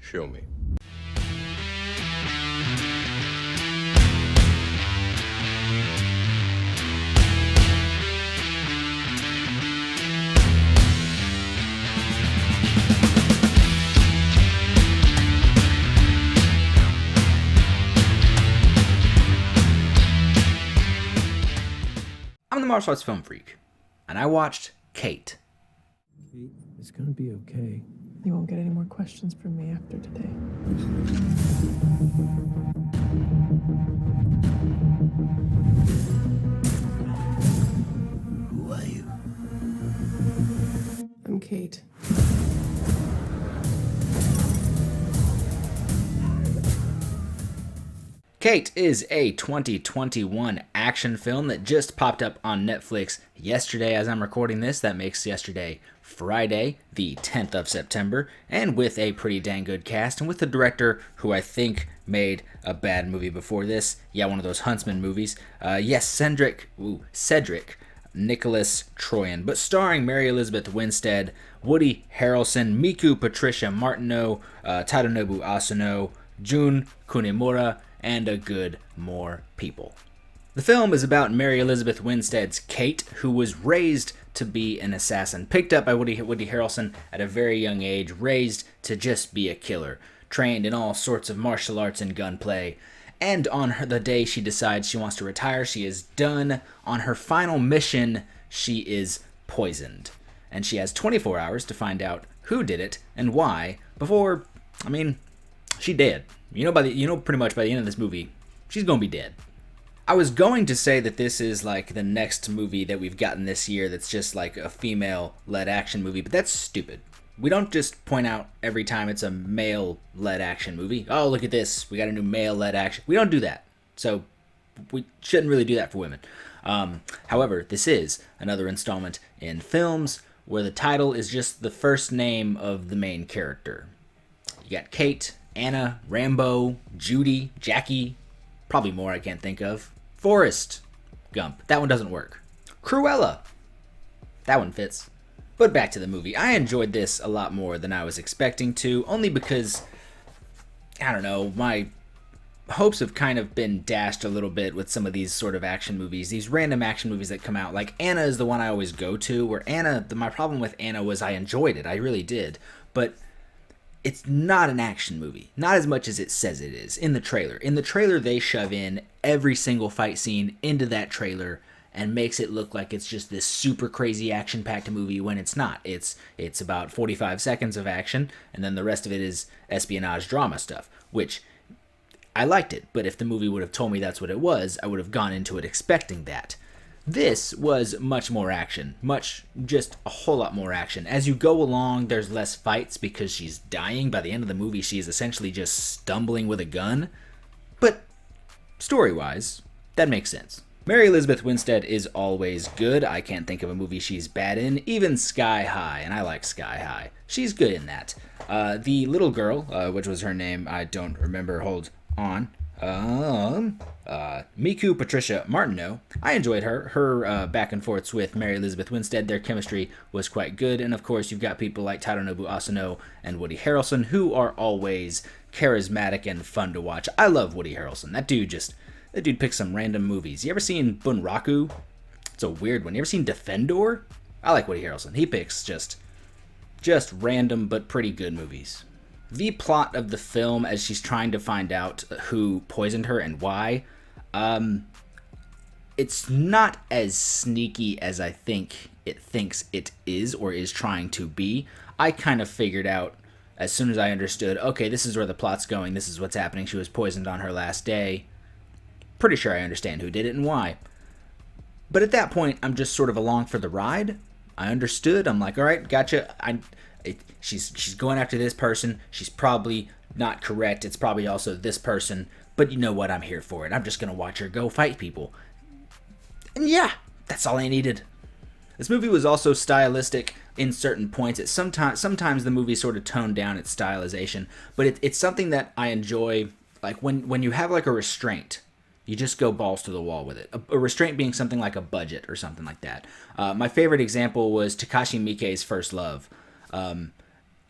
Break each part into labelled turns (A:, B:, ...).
A: Show me.
B: I'm the martial arts film freak, and I watched Kate.
C: Kate, it's gonna be okay.
D: You won't get any more questions from me after today.
C: Who are you?
D: I'm Kate.
B: Kate is a 2021 action film that just popped up on Netflix yesterday as I'm recording this. That makes yesterday Friday, the 10th of September, and with a pretty dang good cast, and with the director who I think made a bad movie before this. Yeah, one of those Huntsman movies. Yes, Cedric Nicholas Troyan, but starring Mary Elizabeth Winstead, Woody Harrelson, Miku Patricia Martineau, Tadanobu Asano, Jun Kunemura, and a good more people. The film is about Mary Elizabeth Winstead's Kate, who was raised to be an assassin, picked up by Woody Harrelson at a very young age, raised to just be a killer, trained in all sorts of martial arts and gunplay. And on the day she decides she wants to retire, she is done. On her final mission, she is poisoned. And she has 24 hours to find out who did it and why before, she dead. Pretty much by the end of this movie, she's gonna be dead. I was going to say that this is like the next movie that we've gotten this year that's just like a female-led action movie, but that's stupid. We don't just point out every time it's a male-led action movie, oh, look at this, we got a new male-led action. We don't do that. So we shouldn't really do that for women. However, this is another installment in films where the title is just the first name of the main character. You got Kate, Anna, Rambo, Judy, Jackie, probably more I can't think of. Forrest Gump. That one doesn't work. Cruella. That one fits. But back to the movie. I enjoyed this a lot more than I was expecting to, only because, I don't know, my hopes have kind of been dashed a little bit with some of these sort of action movies, these random action movies that come out. Like Anna is the one I always go to, where my problem with Anna was I enjoyed it. I really did. But it's not an action movie. Not as much as it says it is in the trailer. In the trailer, they shove in every single fight scene into that trailer and makes it look like it's just this super crazy action-packed movie when it's not. It's about 45 seconds of action, and then the rest of it is espionage drama stuff, which I liked it, but if the movie would have told me that's what it was, I would have gone into it expecting that. This was much more action, just a whole lot more action. As you go along, there's less fights because she's dying. By the end of the movie, she's essentially just stumbling with a gun. But story-wise, that makes sense. Mary Elizabeth Winstead is always good. I can't think of a movie she's bad in, even Sky High, and I like Sky High. She's good in that. The little girl, which was her name, I don't remember, hold on. Miku Patricia Martineau. I enjoyed her. Her back and forths with Mary Elizabeth Winstead, their chemistry was quite good. And of course, you've got people like Tadanobu Asano and Woody Harrelson, who are always charismatic and fun to watch. I love Woody Harrelson. That dude picks some random movies. You ever seen Bunraku? It's a weird one. You ever seen Defendor? I like Woody Harrelson. He picks just random but pretty good movies. The plot of the film, as she's trying to find out who poisoned her and why, it's not as sneaky as I think it thinks it is or is trying to be. I kind of figured out as soon as I understood, okay, this is where the plot's going, this is what's happening, she was poisoned on her last day. Pretty sure I understand who did it and why. But at that point, I'm just sort of along for the ride. I understood. I'm like, all right, gotcha. She's going after this person. She's probably not correct. It's probably also this person. But you know what? I'm here for it. I'm just going to watch her go fight people. And yeah, that's all I needed. This movie was also stylistic in certain points. Sometimes the movie sort of toned down its stylization. But it's something that I enjoy. Like when you have like a restraint, you just go balls to the wall with it. A restraint being something like a budget or something like that. My favorite example was Takashi Miike's First Love.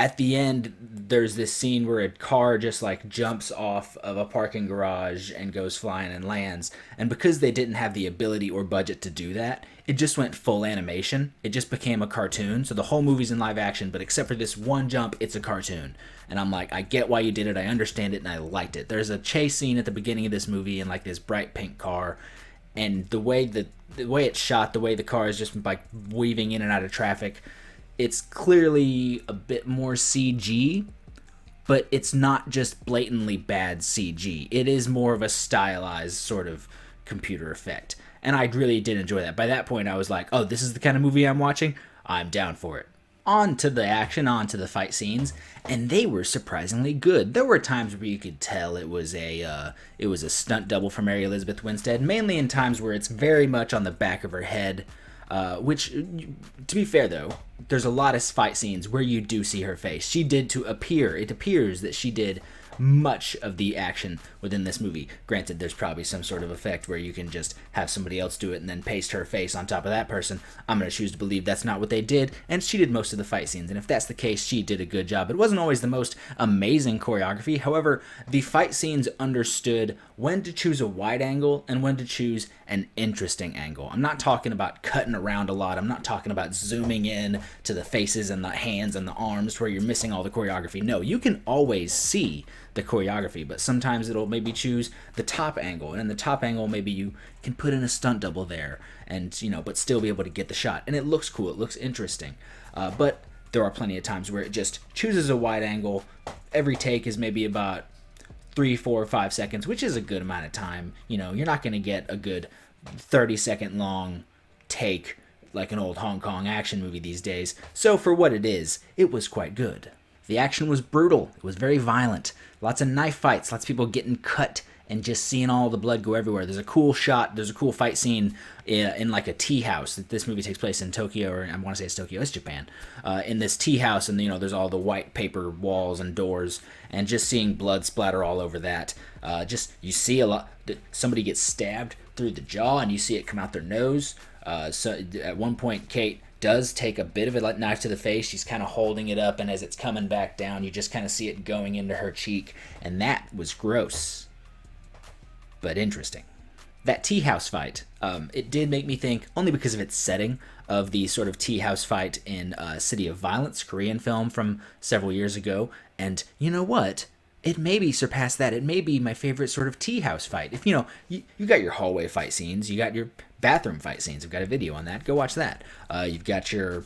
B: at the end, there's this scene where a car just like jumps off of a parking garage and goes flying and lands. And because they didn't have the ability or budget to do that, it just went full animation. It just became a cartoon. So the whole movie's in live action, but except for this one jump, it's a cartoon. And I'm like, I get why you did it, I understand it, and I liked it. There's a chase scene at the beginning of this movie in like this bright pink car, and the way it's shot, the way the car is just like weaving in and out of traffic, it's clearly a bit more CG, but it's not just blatantly bad CG. It is more of a stylized sort of computer effect. And I really did enjoy that. By that point, I was like, oh, this is the kind of movie I'm watching? I'm down for it. On to the action, on to the fight scenes, and they were surprisingly good. There were times where you could tell it was a stunt double for Mary Elizabeth Winstead, mainly in times where it's very much on the back of her head, which, to be fair though, there's a lot of fight scenes where you do see her face. She did to appear. It appears that she did much of the action within this movie. Granted, there's probably some sort of effect where you can just have somebody else do it and then paste her face on top of that person. I'm going to choose to believe that's not what they did, and she did most of the fight scenes, and if that's the case, she did a good job. It wasn't always the most amazing choreography. However, the fight scenes understood when to choose a wide angle and when to choose an interesting angle. I'm not talking about cutting around a lot. I'm not talking about zooming in to the faces and the hands and the arms where you're missing all the choreography. No, you can always see the choreography, but sometimes it'll maybe choose the top angle, and in the top angle maybe you can put in a stunt double there, and but still be able to get the shot, and it looks cool, it looks interesting. But there are plenty of times where it just chooses a wide angle. Every take is maybe about 3, 4, 5 seconds, which is a good amount of time. You're not going to get a good 30-second long take like an old Hong Kong action movie these days. So for what it is, it was quite good. The action was brutal. It was very violent. Lots of knife fights, lots of people getting cut and just seeing all the blood go everywhere. There's a cool shot, there's a cool fight scene in like a tea house. This movie takes place in Tokyo, or I want to say it's Tokyo, it's Japan. In this tea house, and there's all the white paper walls and doors, and just seeing blood splatter all over that. You see a lot. Somebody gets stabbed through the jaw, and you see it come out their nose. So at one point, Kate does take a bit of a knife to the face. She's kind of holding it up, and as it's coming back down, you just kind of see it going into her cheek, and that was gross, but interesting. That tea house fight, it did make me think, only because of its setting, of the sort of tea house fight in City of Violence, Korean film from several years ago, and you know what? It maybe surpassed that. It may be my favorite sort of tea house fight. If you got your hallway fight scenes, you got your bathroom fight scenes. I've got a video on that. Go watch that. You've got your,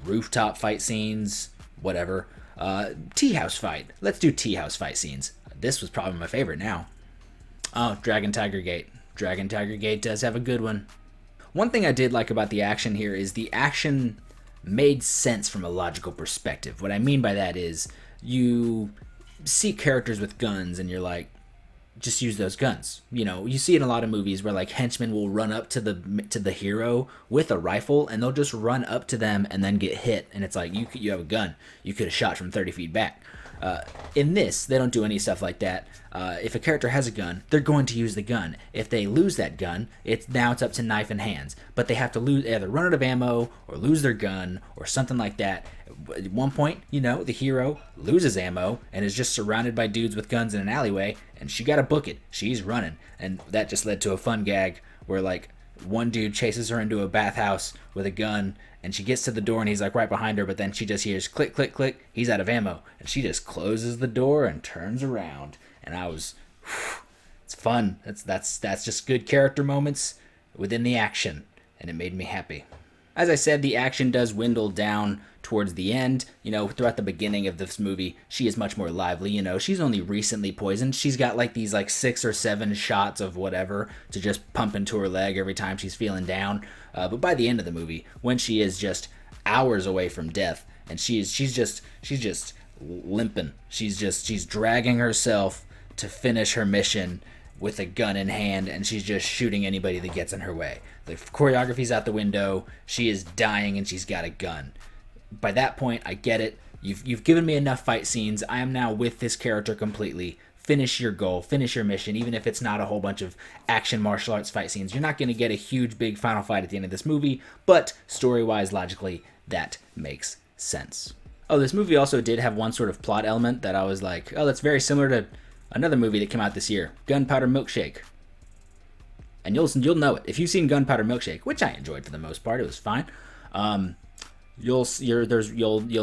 B: rooftop fight scenes, whatever. Tea house fight. Let's do tea house fight scenes. This was probably my favorite now. Oh, Dragon Tiger Gate. Dragon Tiger Gate does have a good one. One thing I did like about the action here is the action made sense from a logical perspective. What I mean by that is you see characters with guns and you're like, just use those guns. You see in a lot of movies where like henchmen will run up to the hero with a rifle, and they'll just run up to them and then get hit, and it's like, you have a gun, you could have shot from 30 feet back. In this, they don't do any stuff like that. If a character has a gun, they're going to use the gun. If they lose that gun, it's up to knife in hands. But they have to either run out of ammo or lose their gun or something like that. At one point, the hero loses ammo and is just surrounded by dudes with guns in an alleyway, and she got to book it. She's running. And that just led to a fun gag where like one dude chases her into a bathhouse with a gun, and she gets to the door and he's like right behind her, but then she just hears click, click, click, he's out of ammo, and she just closes the door and turns around. And it's fun. That's just good character moments within the action, and it made me happy. As I said, the action does dwindle down towards the end. Throughout the beginning of this movie, she is much more lively. She's only recently poisoned. She's got like these like 6 or 7 shots of whatever to just pump into her leg every time she's feeling down. But by the end of the movie, when she is just hours away from death, and she's just limping. She's dragging herself to finish her mission with a gun in hand, and she's just shooting anybody that gets in her way. The choreography's out the window. She is dying, and she's got a gun. By that point, I get it. You've given me enough fight scenes. I am now with this character completely. Finish your goal. Finish your mission, even if it's not a whole bunch of action martial arts fight scenes. You're not going to get a huge, big final fight at the end of this movie, but story-wise, logically, that makes sense. Oh, this movie also did have one sort of plot element that I was like, oh, that's very similar to another movie that came out this year, Gunpowder Milkshake. And you'll know it if you've seen Gunpowder Milkshake, which I enjoyed for the most part. It was fine. You'll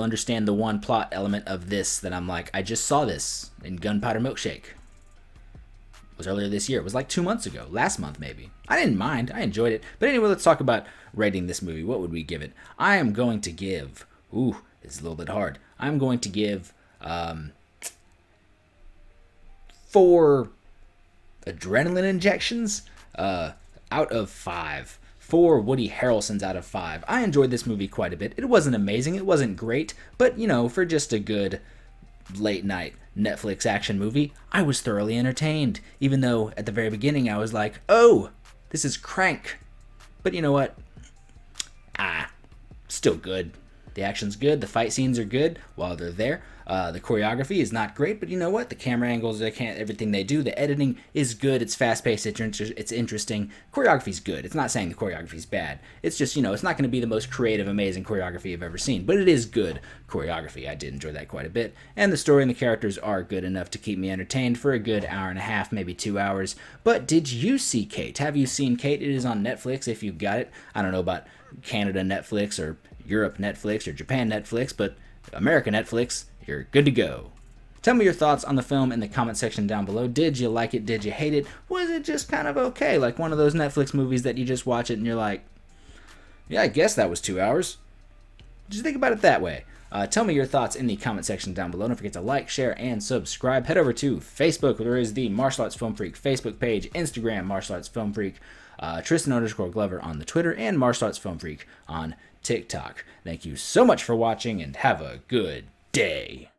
B: understand the one plot element of this that I'm like, I just saw this in Gunpowder Milkshake. It was earlier this year. It was like 2 months ago, last month maybe. I didn't mind. I enjoyed it. But anyway, let's talk about rating this movie. What would we give it? I am going to give. Ooh, it's a little bit hard. I'm going to give 4 adrenaline injections out of 5. 4 Woody Harrelsons out of 5. I enjoyed this movie quite a bit. It wasn't amazing. It wasn't great. But, you know, for just a good late night Netflix action movie, I was thoroughly entertained. Even though at the very beginning I was like, oh, this is crank. But you know what? Still good. The action's good. The fight scenes are good while they're there. The choreography is not great, but you know what? The camera angles, everything they do, the editing is good. It's fast-paced. It's interesting. Choreography's good. It's not saying the choreography's bad. It's just, you know, it's not going to be the most creative, amazing choreography I've ever seen, but it is good choreography. I did enjoy that quite a bit. And the story and the characters are good enough to keep me entertained for a good hour and a half, maybe 2 hours. But did you see Kate? Have you seen Kate? It is on Netflix if you've got it. I don't know about Canada Netflix or Europe Netflix or Japan Netflix, but America Netflix, you're good to go. Tell me your thoughts on the film in the comment section down below. Did you like it? Did you hate it? Was it just kind of okay? Like one of those Netflix movies that you just watch it and you're like, yeah, I guess that was 2 hours. Just think about it that way. Tell me your thoughts in the comment section down below. Don't forget to like, share, and subscribe. Head over to Facebook, where there is the Martial Arts Film Freak Facebook page, Instagram, Martial Arts Film Freak, Tristan_Glover on the Twitter, and Martial Arts Film Freak on TikTok. Thank you so much for watching, and have a good day.